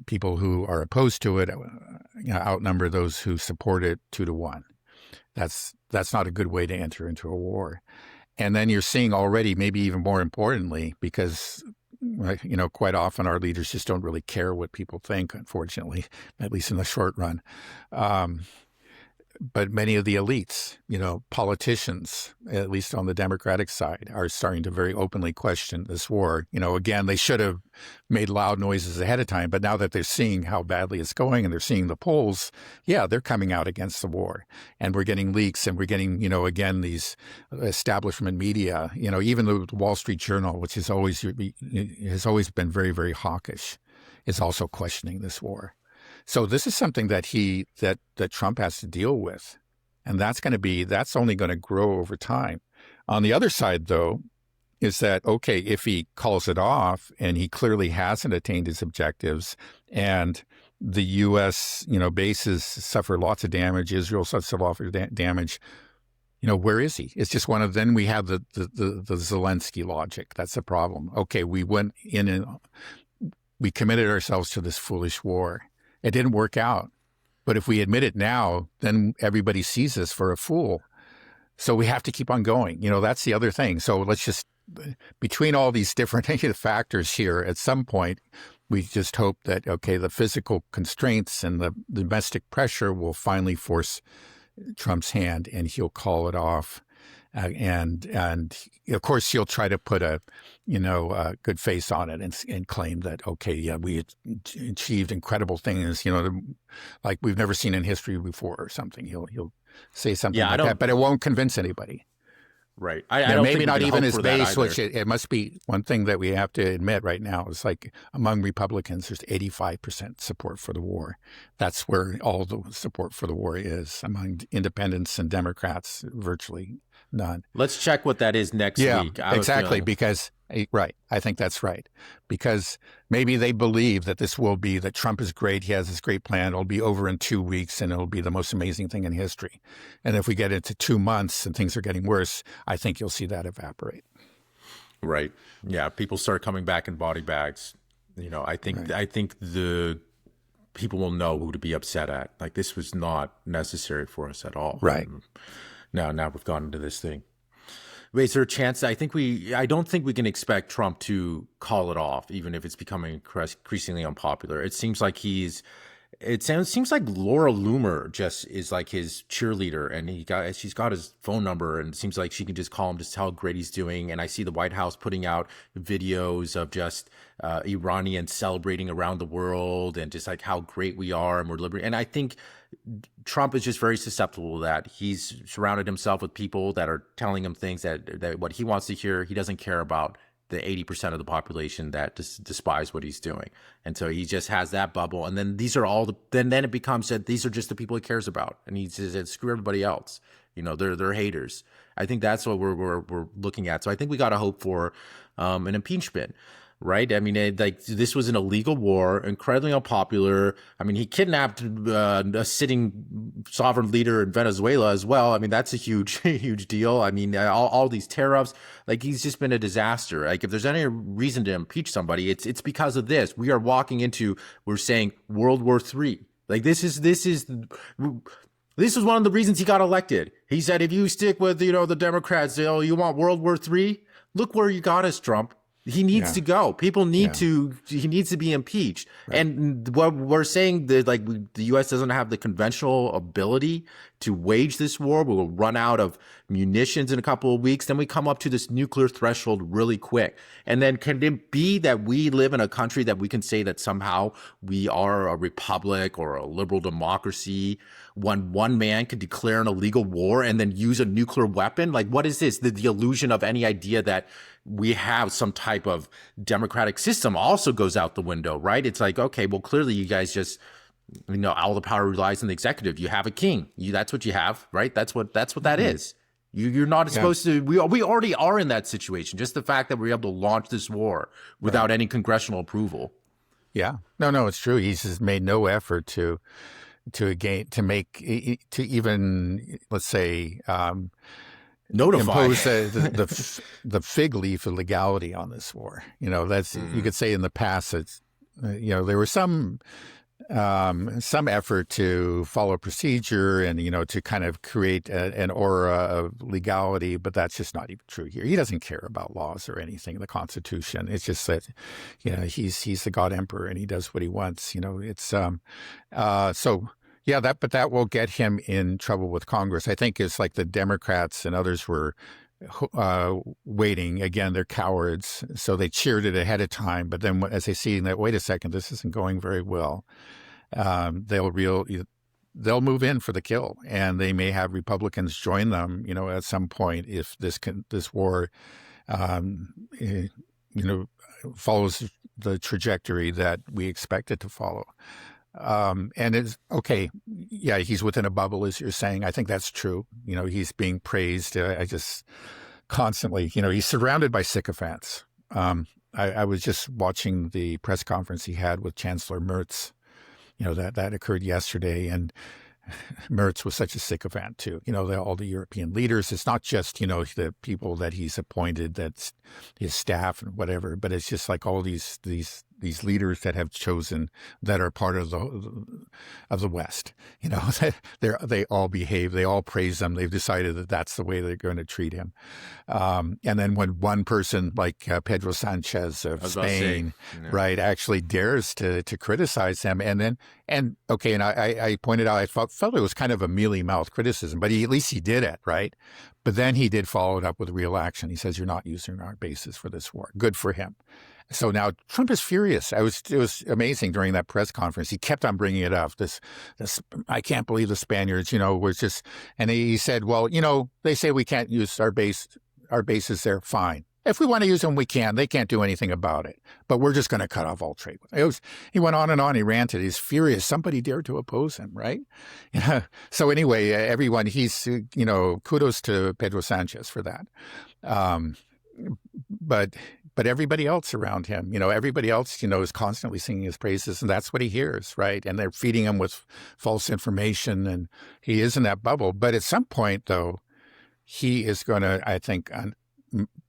People who are opposed to it outnumber those who support it 2-1. That's not a good way to enter into a war. And then you're seeing already, maybe even more importantly, because quite often our leaders just don't really care what people think, unfortunately, at least in the short run. But many of the elites, politicians, at least on the Democratic side, are starting to very openly question this war. Again, they should have made loud noises ahead of time, but now that they're seeing how badly it's going and they're seeing the polls, they're coming out against the war. And we're getting leaks, and we're getting, again, these establishment media, even the Wall Street Journal, which has always been very, very hawkish, is also questioning this war. So this is something that Trump has to deal with. And that's only going to grow over time. On the other side, though, is that, okay, if he calls it off and he clearly hasn't attained his objectives, and the U.S., bases suffer lots of damage, Israel suffers a lot of damage, where is he? It's just then we have the Zelensky logic. That's the problem. Okay, we went in and we committed ourselves to this foolish war. It didn't work out. But if we admit it now, then everybody sees us for a fool. So we have to keep on going. That's the other thing. So let's just, between all these different factors here, at some point, we just hope that, okay, the physical constraints and the domestic pressure will finally force Trump's hand and he'll call it off. And of course, he'll try to put a good face on it and claim that, okay, yeah, we achieved incredible things, like we've never seen in history before or something. He'll say something like that, but it won't convince anybody. Right. I don't maybe think not even his base, either. which it must be one thing that we have to admit right now is like among Republicans, there's 85% support for the war. That's where all the support for the war is. Among independents and Democrats, virtually none. Let's check what that is next week. Exactly. Because, right. I think that's right. Because maybe they believe that that Trump is great. He has this great plan. It'll be over in 2 weeks and it'll be the most amazing thing in history. And if we get into 2 months and things are getting worse, I think you'll see that evaporate. Right. Yeah. People start coming back in body bags. I think the people will know who to be upset at. Like, this was not necessary for us at all. Right. Now we've gone into this thing. Wait, is there a chance? I don't think we can expect Trump to call it off, even if it's becoming increasingly unpopular. It seems like seems like Laura Loomer just is like his cheerleader, and she's got his phone number, and it seems like she can just call him, just tell how great he's doing. And I see the White House putting out videos of just Iranians celebrating around the world and just like how great we are and we're liberated. And I think Trump is just very susceptible to that. He's surrounded himself with people that are telling him things that what he wants to hear. He doesn't care about the 80% of the population that despise what he's doing. And so he just has that bubble. And then these are then it becomes that these are just the people he cares about. And he says, screw everybody else. They're haters. I think that's what we're looking at. So I think we got to hope for an impeachment. Right. I mean, this was an illegal war, incredibly unpopular. I mean, he kidnapped a sitting sovereign leader in Venezuela as well. I mean, that's a huge, huge deal. I mean, all these tariffs, like, he's just been a disaster. Like, if there's any reason to impeach somebody, it's because of this. We are walking into, we're saying World War III. Like, this is one of the reasons he got elected. He said, if you stick with, the Democrats, you want World War III? Look where you got us, Trump. He needs to go. People need he needs to be impeached. Right. And what we're saying that, like, the U.S. doesn't have the conventional ability to wage this war. We will run out of munitions in a couple of weeks. Then we come up to this nuclear threshold really quick. And then can it be that we live in a country that we can say that somehow we are a republic or a liberal democracy when one man could declare an illegal war and then use a nuclear weapon? Like, what is this? The illusion of any idea that we have some type of democratic system also goes out the window, right? It's like, okay, well, clearly you guys just, all the power relies on the executive. You have a king. That's what you have, right? That's what that is. You're not supposed to. We already are in that situation. Just the fact that we're able to launch this war without any congressional approval. Yeah, no, it's true. He's made no effort to even, let's say, Notify. impose the fig leaf of legality on this war. That's you could say in the past it's there was some effort to follow procedure and to kind of create an aura of legality, but that's just not even true here. He doesn't care about laws or anything, the Constitution. It's just that he's the God Emperor and he does what he wants. It's so. Yeah, but that will get him in trouble with Congress. I think it's like the Democrats and others were waiting. Again, they're cowards, so they cheered it ahead of time. But then as they see that, wait a second, this isn't going very well, they'll move in for the kill, and they may have Republicans join them. At some point, if this war, follows the trajectory that we expect it to follow. And it's okay. Yeah, he's within a bubble, as you're saying. I think that's true. He's being praised. I just constantly, he's surrounded by sycophants. I was just watching the press conference he had with Chancellor Merz. That occurred yesterday, and Merz was such a sycophant too. All the European leaders. It's not just the people that he's appointed, that's his staff and whatever, but it's just like all these leaders that have chosen, that are part of the West. They all behave. They all praise him. They've decided that that's the way they're going to treat him. And then when one person like Pedro Sanchez of Spain, right, actually dares to criticize him, and I pointed out, I felt it was kind of a mealy-mouthed criticism, but at least he did it, right? But then he did follow it up with real action. He says, "You're not using our bases for this war." Good for him. So now Trump is furious. It was amazing during that press conference. He kept on bringing it up. This I can't believe the Spaniards, was just, and he said, well, they say we can't use our bases there. Fine. If we want to use them, we can. They can't do anything about it. But we're just going to cut off all trade. He went on and on. He ranted. He's furious. Somebody dared to oppose him, right? So anyway, everyone, he's, kudos to Pedro Sanchez for that. But everybody else around him, everybody else, is constantly singing his praises, and that's what he hears, right? And they're feeding him with false information, and he is in that bubble. But at some point, though, he is going to, I think,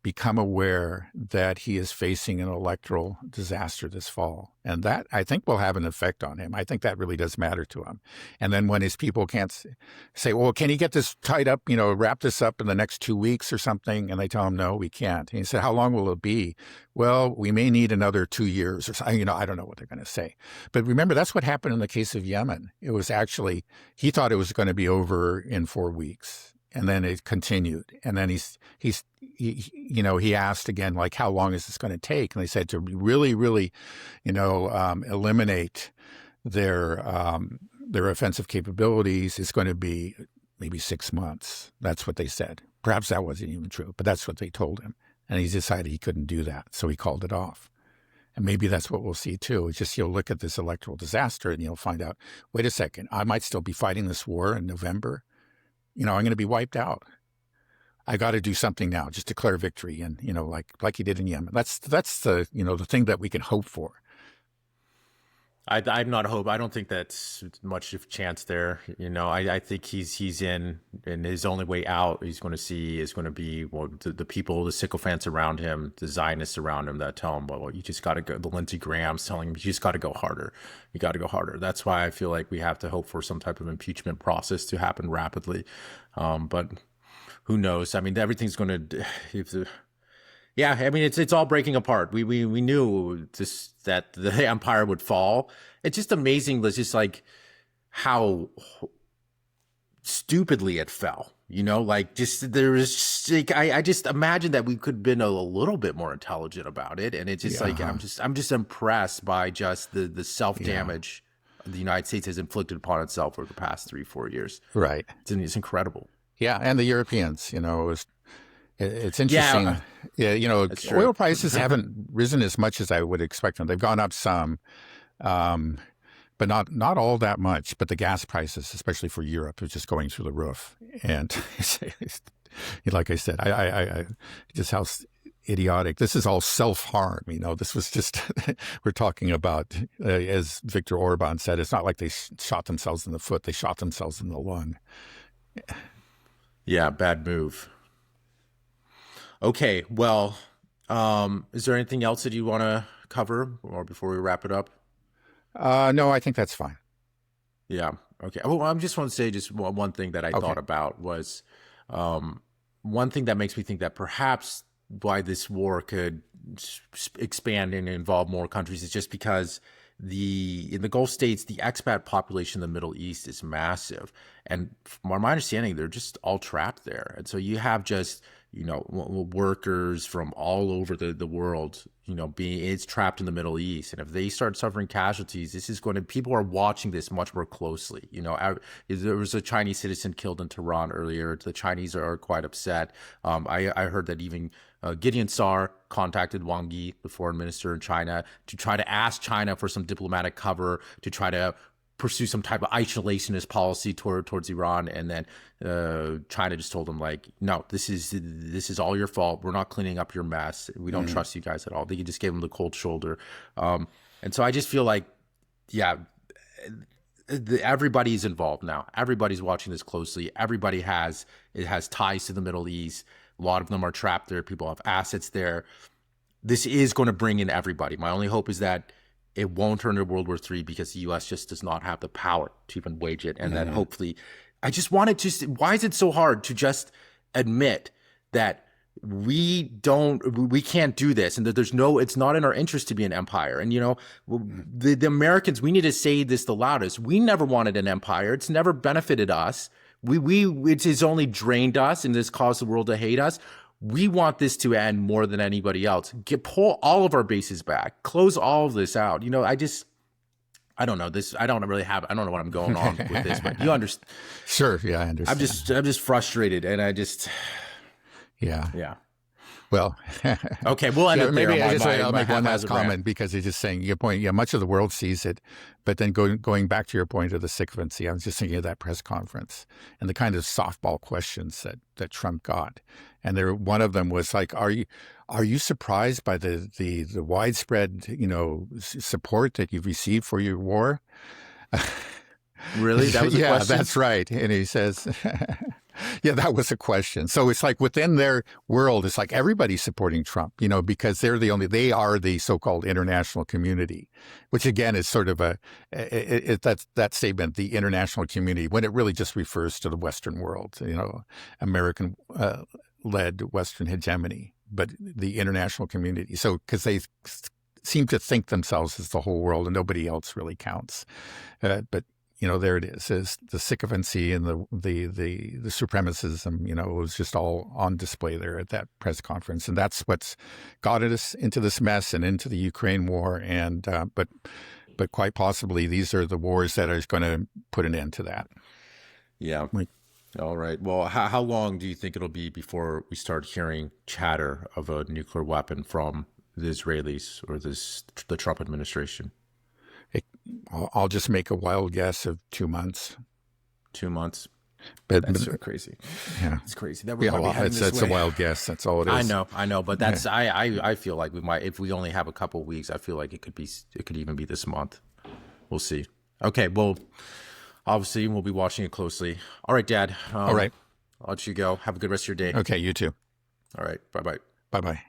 become aware that he is facing an electoral disaster this fall. And that, I think, will have an effect on him. I think that really does matter to him. And then when his people can't say, well, can you get this tied up, wrap this up in the next 2 weeks or something? And they tell him, no, we can't. And he said, how long will it be? Well, we may need another 2 years or something. I don't know what they're going to say. But remember, that's what happened in the case of Yemen. It was actually, he thought it was going to be over in 4 weeks. And then it continued. And then he asked again, like, how long is this going to take? And they said to really, really, eliminate their offensive capabilities, it's going to be maybe 6 months. That's what they said. Perhaps that wasn't even true, but that's what they told him. And he decided he couldn't do that. So he called it off. And maybe that's what we'll see too. It's just, you'll look at this electoral disaster and you'll find out, wait a second, I might still be fighting this war in November. I'm going to be wiped out. I got to do something now, just declare victory, and like he did in Yemen. That's the the thing that we can hope for. I'm not hope. I don't think that's much of a chance there. I think he's in, and his only way out he's going to see is going to be the people, the sycophants around him, the Zionists around him that tell him, well, you just got to go. The Lindsey Graham's telling him, you just got to go harder. You got to go harder. That's why I feel like we have to hope for some type of impeachment process to happen rapidly. But who knows? I mean, everything's going to. Yeah, I mean, it's all breaking apart. We knew that the empire would fall. It's just amazing. It's just like how stupidly it fell. I just imagine that we could have been a little bit more intelligent about it. And it's just I'm just impressed by just the self-damage the United States has inflicted upon itself over the past 3-4 years. Right. It's incredible. Yeah, and the Europeans, it's interesting. Yeah, oil prices haven't risen as much as I would expect them. They've gone up some, but not all that much. But the gas prices, especially for Europe, are just going through the roof. And like I said, I just how idiotic. This is all self-harm. This was just, we're talking about, as Viktor Orban said, it's not like they shot themselves in the foot. They shot themselves in the lung. Yeah, bad move. Okay, well, is there anything else that you want to cover or before we wrap it up? No, I think that's fine. Yeah. Okay. Well, I just want to say just one thing that I Okay. thought about was um, one thing that makes me think that perhaps why this war could expand and involve more countries is just because in the Gulf states, the expat population in the Middle East is massive, and from my understanding, they're just all trapped there, and so you have just workers from all over the world, being it's trapped in the Middle East. And if they start suffering casualties, this is going to, people are watching this much more closely. There was a Chinese citizen killed in Tehran earlier. The Chinese are quite upset. I heard that even Gideon Sarr contacted Wang Yi, the foreign minister in China, to try to ask China for some diplomatic cover to try to pursue some type of isolationist policy towards Iran, and then China just told them like, no, this is all your fault. We're not cleaning up your mess. We don't trust you guys at all. They just gave them the cold shoulder, and so I just feel like, yeah, everybody's involved now. Everybody's watching this closely. Everybody has ties to the Middle East. A lot of them are trapped there. People have assets there. This is going to bring in everybody. My only hope is that it won't turn into World War III because the U.S. just does not have the power to even wage it. And then hopefully, I just wanted to, why is it so hard to just admit that we can't do this, and that it's not in our interest to be an empire. And, the Americans, we need to say this the loudest. We never wanted an empire. It's never benefited us. It has only drained us and has caused the world to hate us. We want this to end more than anybody else. Pull all of our bases back. Close all of this out. I don't know this. I don't know what I'm going on with this, but you understand. Sure. Yeah, I understand. I'm just frustrated, and Yeah. yeah. Well, okay, we'll end it there. Maybe I'll make one last comment because he's just saying your point. Yeah, much of the world sees it, but then going back to your point of the sycophancy, I was just thinking of that press conference and the kind of softball questions that Trump got, and one of them was like, "Are you surprised by the widespread support that you've received for your war?" Really? That was a yeah, question? that's right. And he says, yeah, that was a question. So it's like within their world, it's like everybody's supporting Trump, because they are the so-called international community, which again is sort of that statement, the international community, when it really just refers to the Western world, American led Western hegemony, but the international community. So because they seem to think themselves as the whole world and nobody else really counts. But there it is the sycophancy and the supremacism, it was just all on display there at that press conference. And that's what's got us into this mess and into the Ukraine war. And, but quite possibly these are the wars that are going to put an end to that. Yeah. All right. Well, how long do you think it'll be before we start hearing chatter of a nuclear weapon from the Israelis or the Trump administration? I'll just make a wild guess of 2 months. 2 months. That's so crazy. Yeah, it's crazy. That we're it's a wild guess. That's all it is. I know, but that's I feel like we might, if we only have a couple of weeks. I feel like it could even be this month. We'll see. Okay. Well, obviously we'll be watching it closely. All right, Dad. All right. I'll let you go. Have a good rest of your day. Okay. You too. All right. Bye bye. Bye bye.